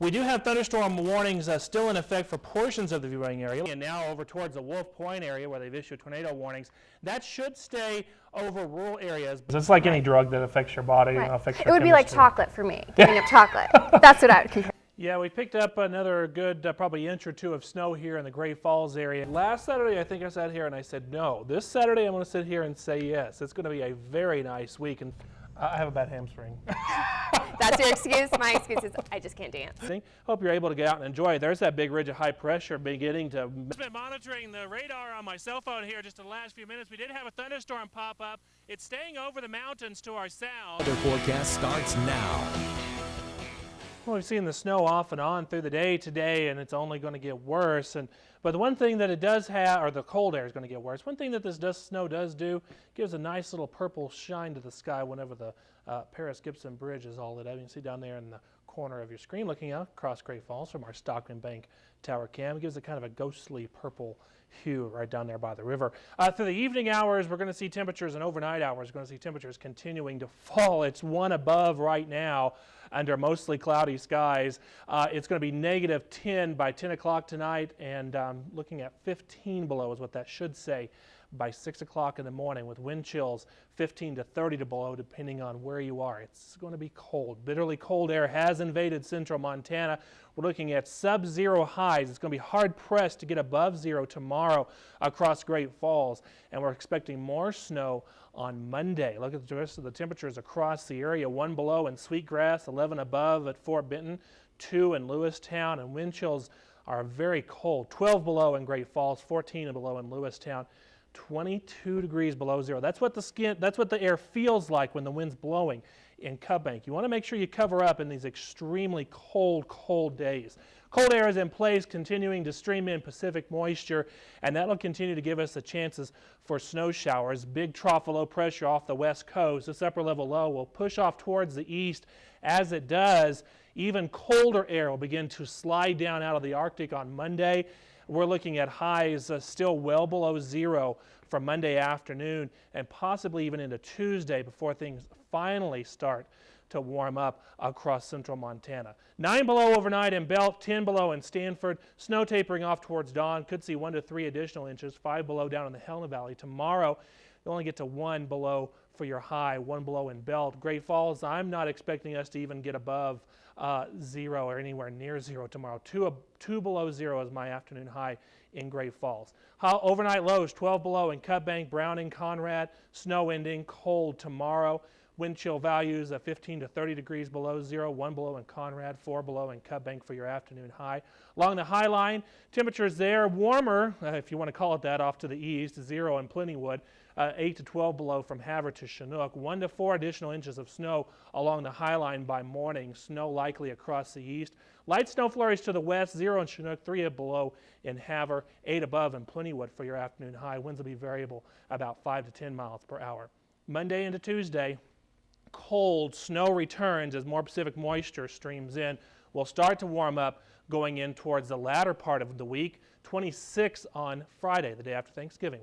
We do have thunderstorm warnings still in effect for portions of the viewing area, and now over towards the Wolf Point area where they've issued tornado warnings. That should stay over rural areas. It's like any drug that affects your body. Right. Affects your it would be like chemistry. chocolate for me, giving up chocolate. That's what I would compare. Yeah, we picked up another good probably inch or two of snow here in the Great Falls area. Last Saturday, I think I sat here and I said no. This Saturday, I'm going to sit here and say yes. It's going to be a very nice week, and I have a bad hamstring. That's your excuse? My excuse is I just can't dance. Hope you're able to get out and enjoy it. There's that big ridge of high pressure beginning to... I've been monitoring the radar on my cell phone here just in the last few minutes. We did have a thunderstorm pop up. It's staying over the mountains to our south. Weather forecast starts now. Well, we've seen the snow off and on through the day today, and it's only going to get worse. But the one thing that it does have, or the cold air is going to get worse, one thing that this snow does do, gives a nice little purple shine to the sky whenever the Paris-Gibson Bridge is all lit up. You can see down there in the corner of your screen looking out across Great Falls from our Stockman Bank tower cam. It gives it kind of a ghostly purple hue right down there by the river. Through the evening hours, we're going to see temperatures, and overnight hours, we're going to see temperatures continuing to fall. It's one above right now under mostly cloudy skies. It's going to be -10 by 10 o'clock tonight, and looking at 15 below is what that should say by 6 o'clock in the morning, with wind chills 15 to 30 to below depending on where you are. It's going to be cold. Bitterly cold air has invaded central Montana. We're looking at sub-zero highs. It's going to be hard-pressed to get above zero tomorrow across Great Falls, and we're expecting more snow on Monday. Look at the rest of the temperatures across the area. 1 below in Sweetgrass, 11 above at Fort Benton, 2 in Lewistown, and wind chills are very cold. 12 below in Great Falls, 14 below in Lewistown. 22 degrees below zero. That's what the air feels like when the wind's blowing in Cut Bank. You want to make sure you cover up in these extremely cold days. Cold air is in place, continuing to stream in Pacific moisture, and that'll continue to give us the chances for snow showers. Big trough of low pressure off the west coast. This upper level low will push off towards the east. As it does, even colder air will begin to slide down out of the Arctic on Monday. We're looking at highs still well below zero for Monday afternoon, and possibly even into Tuesday before things finally start to warm up across central Montana. 9 below overnight in Belt, 10 below in Stanford. Snow tapering off towards dawn. Could see 1 to 3 additional inches. 5 below down in the Helena Valley. Tomorrow, you'll only get to 1 below for your high, 1 below in Belt. Great Falls, I'm not expecting us to even get above zero or anywhere near zero tomorrow. 2 below zero is my afternoon high in Great Falls. Overnight lows, 12 below in Cut Bank, Browning, Conrad. Snow ending, cold tomorrow. Wind chill values 15 to 30 degrees below zero, 1 below in Conrad, 4 below in Cut Bank for your afternoon high. Along the high line, temperatures there warmer, if you want to call it that, off to the east, 0 in Plentywood, 8 to 12 below from Havre to Chinook, 1 to 4 additional inches of snow along the high line by morning, snow likely across the east. Light snow flurries to the west, 0 in Chinook, 3 below in Havre, 8 above in Plentywood for your afternoon high. Winds will be variable about 5 to 10 miles per hour. Monday into Tuesday, cold snow returns as more Pacific moisture streams in. We'll start to warm up going in towards the latter part of the week. 26 on Friday, the day after Thanksgiving.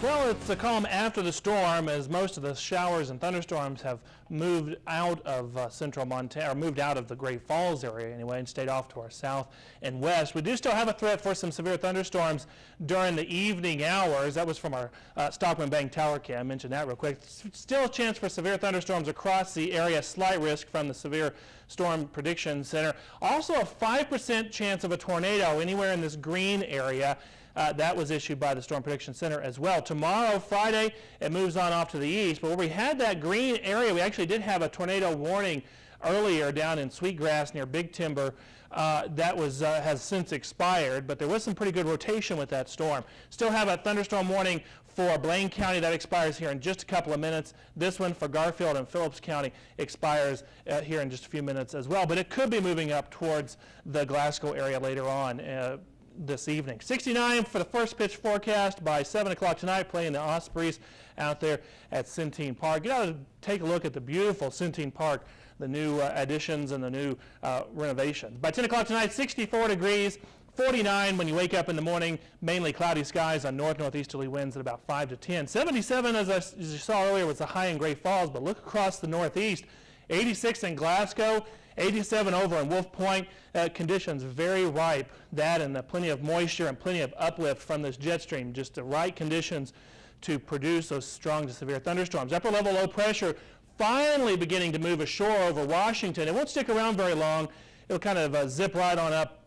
Well, it's a calm after the storm, as most of the showers and thunderstorms have moved out of central Montana, or moved out of the Great Falls area anyway, and stayed off to our south and west. We do still have a threat for some severe thunderstorms during the evening hours. That was from our Stockman Bank tower cam. I mentioned that real quick. Still a chance for severe thunderstorms across the area, slight risk from the Severe Storm Prediction Center. Also a 5% chance of a tornado anywhere in this green area. That was issued by the Storm Prediction Center as well. Tomorrow, Friday, it moves on off to the east. But where we had that green area, we actually did have a tornado warning earlier down in Sweetgrass near Big Timber. That has since expired, but there was some pretty good rotation with that storm. Still have a thunderstorm warning for Blaine County. That expires here in just a couple of minutes. This one for Garfield and Phillips County expires here in just a few minutes as well. But it could be moving up towards the Glasgow area later on this evening. 69 for the first pitch forecast by 7 o'clock tonight, playing the Ospreys out there at Centene Park. Get out and take a look at the beautiful Centene Park, the new additions and the new renovations. By 10 o'clock tonight, 64 degrees, 49 when you wake up in the morning, mainly cloudy skies on north-northeasterly winds at about 5 to 10. 77, as you saw earlier, was the high in Great Falls, but look across the northeast. 86 in Glasgow, 87 over in Wolf Point. Conditions very ripe. That and plenty of moisture and plenty of uplift from this jet stream. Just the right conditions to produce those strong to severe thunderstorms. Upper level low pressure finally beginning to move ashore over Washington. It won't stick around very long. It'll kind of zip right on up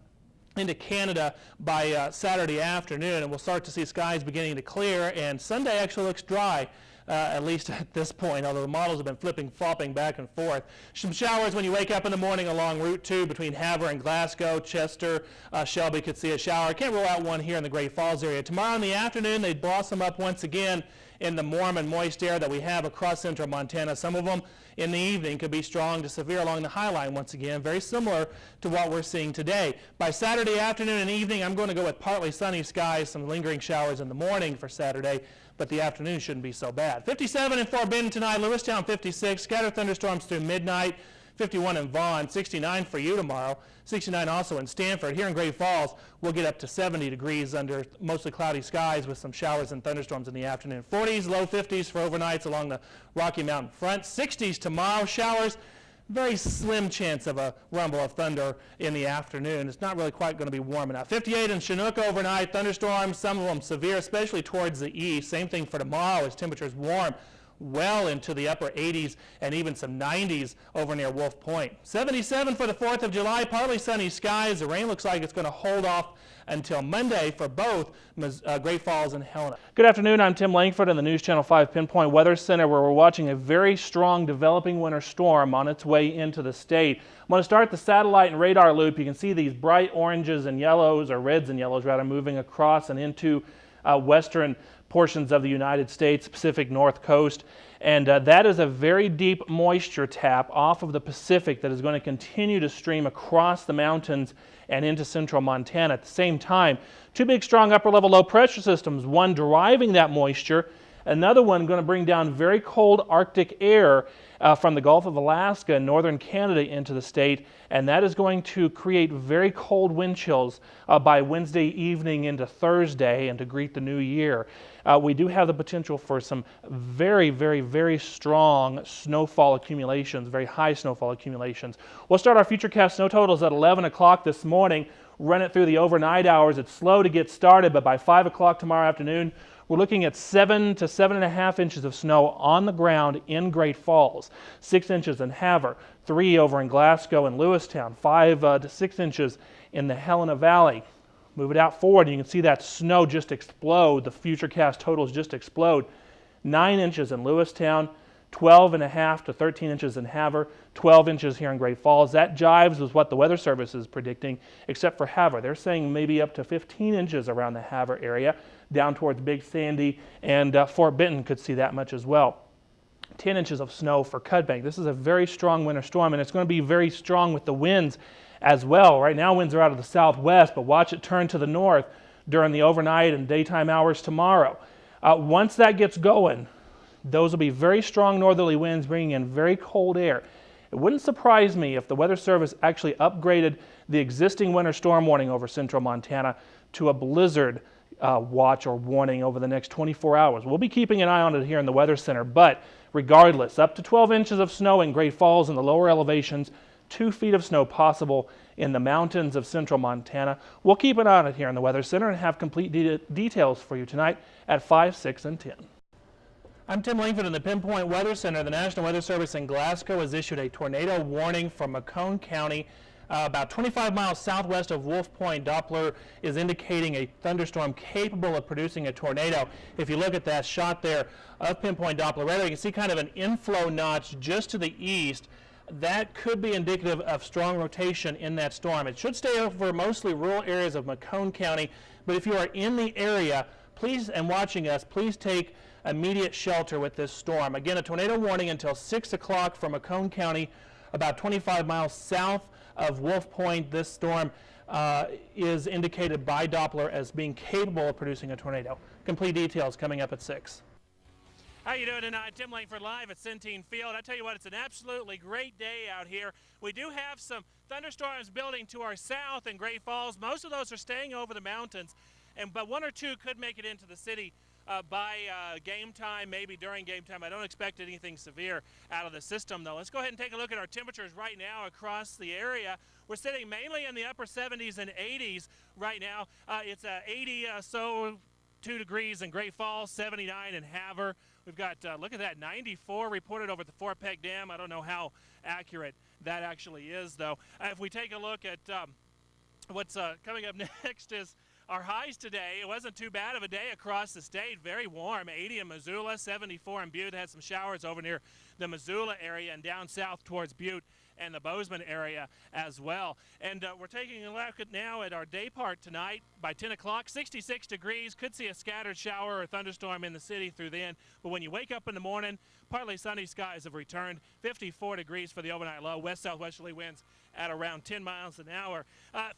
into Canada by Saturday afternoon, and we'll start to see skies beginning to clear, and Sunday actually looks dry. At least at this point, although the models have been flopping back and forth. Some showers when you wake up in the morning along Route 2 between Havre and Glasgow. Chester, Shelby could see a shower. I can't rule out one here in the Great Falls area. Tomorrow in the afternoon, they blossom up once again in the warm and moist air that we have across central Montana. Some of them in the evening could be strong to severe along the high line once again, very similar to what we're seeing today. By Saturday afternoon and evening, I'm going to go with partly sunny skies, some lingering showers in the morning for Saturday, but the afternoon shouldn't be so bad. 57 in Fort Benton tonight, Lewistown 56, scattered thunderstorms through midnight, 51 in Vaughan, 69 for you tomorrow, 69 also in Stanford. Here in Great Falls, we'll get up to 70 degrees under mostly cloudy skies with some showers and thunderstorms in the afternoon. 40s, low 50s for overnights along the Rocky Mountain front. 60s tomorrow, showers. Very slim chance of a rumble of thunder in the afternoon. It's not really quite going to be warm enough. 58 in Chinook overnight, thunderstorms, some of them severe, especially towards the east. Same thing for tomorrow as temperatures warm well into the upper 80s and even some 90s over near Wolf Point. 77 for the 4th of July, partly sunny skies. The rain looks like it's going to hold off until Monday for both Great Falls and Helena. Good afternoon, I'm Tim Lankford in the News Channel 5 Pinpoint Weather Center, where we're watching a very strong developing winter storm on its way into the state. I'm going to start the satellite and radar loop. You can see these bright oranges and yellows, or reds and yellows rather, moving across and into western portions of the United States, Pacific North Coast, and that is a very deep moisture tap off of the Pacific that is going to continue to stream across the mountains and into central Montana. At the same time, two big strong upper level low pressure systems, one deriving that moisture, another one going to bring down very cold Arctic air from the Gulf of Alaska and northern Canada into the state, and that is going to create very cold wind chills by Wednesday evening into Thursday and to greet the new year. We do have the potential for some very, very, very strong snowfall accumulations, very high snowfall accumulations. We'll start our futurecast snow totals at 11 o'clock this morning, run it through the overnight hours. It's slow to get started, but by 5 o'clock tomorrow afternoon, we're looking at 7 to 7.5 inches of snow on the ground in Great Falls, 6 inches in Havre, 3 over in Glasgow and Lewistown, 5 to 6 inches in the Helena Valley. Move it out forward, and you can see that snow just explode. The futurecast totals just explode. 9 inches in Lewistown, 12.5 to 13 inches in Havre, 12 inches here in Great Falls. That jives with what the Weather Service is predicting, except for Havre. They're saying maybe up to 15 inches around the Havre area, down towards Big Sandy, and Fort Benton could see that much as well. 10 inches of snow for Cudbank. This is a very strong winter storm, and it's going to be very strong with the winds as well. Right now winds are out of the southwest, but watch it turn to the north during the overnight and daytime hours tomorrow. Once that gets going, those will be very strong northerly winds bringing in very cold air. It wouldn't surprise me if the Weather Service actually upgraded the existing winter storm warning over central Montana to a blizzard watch or warning over the next 24 hours. We'll be keeping an eye on it here in the Weather Center, but regardless, up to 12 inches of snow in Great Falls and the lower elevations, 2 feet of snow possible in the mountains of central Montana. We'll keep an eye on it here in the Weather Center and have complete details for you tonight at 5, 6, and 10. I'm Tim Lankford in the Pinpoint Weather Center. The National Weather Service in Glasgow has issued a tornado warning for Macomb County. About 25 miles southwest of Wolf Point. Doppler is indicating a thunderstorm capable of producing a tornado. If you look at that shot there of Pinpoint Doppler radar, you can see kind of an inflow notch just to the east. That could be indicative of strong rotation in that storm. It should stay over mostly rural areas of Macomb County, but if you are in the area, please, and watching us, please take immediate shelter with this storm. Again, a tornado warning until 6 o'clock for Macomb County, about 25 miles south of Wolf Point. This storm is indicated by Doppler as being capable of producing a tornado. Complete details coming up at 6. How you doing tonight? Tim Lankford live at Centene Field. I tell you what, it's an absolutely great day out here. We do have some thunderstorms building to our south in Great Falls. Most of those are staying over the mountains, but 1 or 2 could make it into the city by game time, maybe during game time. I don't expect anything severe out of the system, though. Let's go ahead and take a look at our temperatures right now across the area. We're sitting mainly in the upper 70s and 80s right now. It's 80 2 degrees in Great Falls, 79 in Havre. We've got, look at that, 94 reported over at the Fort Peck Dam. I don't know how accurate that actually is, though. If we take a look at what's coming up next is our highs today. It wasn't too bad of a day across the state. Very warm, 80 in Missoula, 74 in Butte. Had some showers over near the Missoula area and down south towards Butte and the Bozeman area as well. And we're taking a look now at our day part tonight. By 10 o'clock, 66 degrees. Could see a scattered shower or thunderstorm in the city through then. But when you wake up in the morning, partly sunny skies have returned. 54 degrees for the overnight low. West-southwesterly winds at around 10 miles an hour.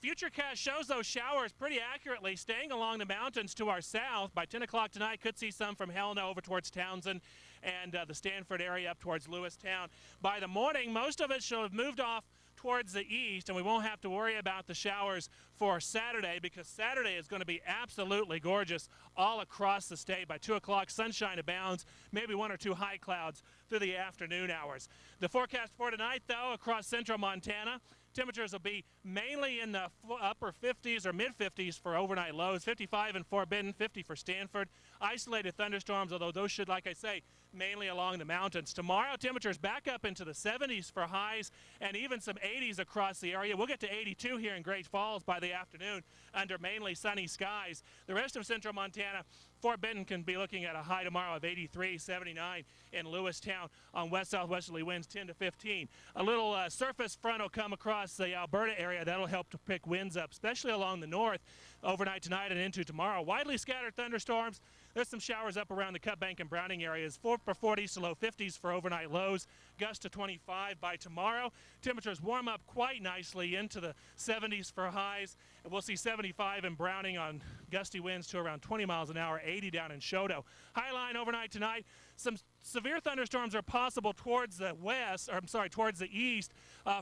Futurecast shows those showers pretty accurately staying along the mountains to our south. By 10 o'clock tonight, could see some from Helena over towards Townsend and the Stanford area up towards Lewistown. By the morning, most of it should have moved off towards the east, and we won't have to worry about the showers for Saturday, because Saturday is going to be absolutely gorgeous all across the state. By 2 o'clock, sunshine abounds, maybe 1 or 2 high clouds through the afternoon hours. The forecast for tonight, though, across central Montana, temperatures will be mainly in the upper 50s or mid-50s for overnight lows. 55 in Fort Benton, 50 for Stanford. Isolated thunderstorms, although those should, like I say, mainly along the mountains. Tomorrow, temperatures back up into the 70s for highs and even some 80s across the area. We'll get to 82 here in Great Falls by the afternoon under mainly sunny skies. The rest of central Montana, Fort Benton can be looking at a high tomorrow of 83, 79 in Lewistown on west-southwesterly winds 10 to 15. A little surface front will come across the Alberta area. That'll help to pick winds up, especially along the north overnight tonight and into tomorrow. Widely scattered thunderstorms. There's some showers up around the Cut Bank and Browning areas. 40s to low 50s for overnight lows. Gusts to 25 by tomorrow. Temperatures warm up quite nicely into the 70s for highs. And we'll see 75 in Browning on gusty winds to around 20 miles an hour, 80 down in Choteau. High line overnight tonight. Some severe thunderstorms are possible towards the west, or I'm sorry, towards the east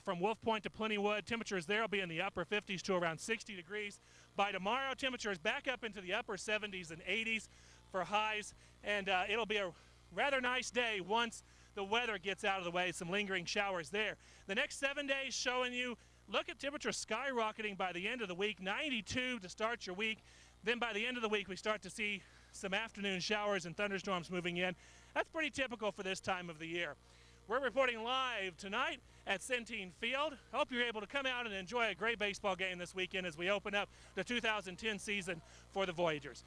from Wolf Point to Plentywood. Temperatures there will be in the upper 50s to around 60 degrees. By tomorrow, temperatures back up into the upper 70s and 80s for highs, and it'll be a rather nice day once the weather gets out of the way. Some lingering showers there. The next 7 days showing you, look at temperatures skyrocketing by the end of the week. 92 to start your week. Then by the end of the week, we start to see some afternoon showers and thunderstorms moving in. That's pretty typical for this time of the year. We're reporting live tonight at Centene Field. Hope you're able to come out and enjoy a great baseball game this weekend as we open up the 2010 season for the Voyagers.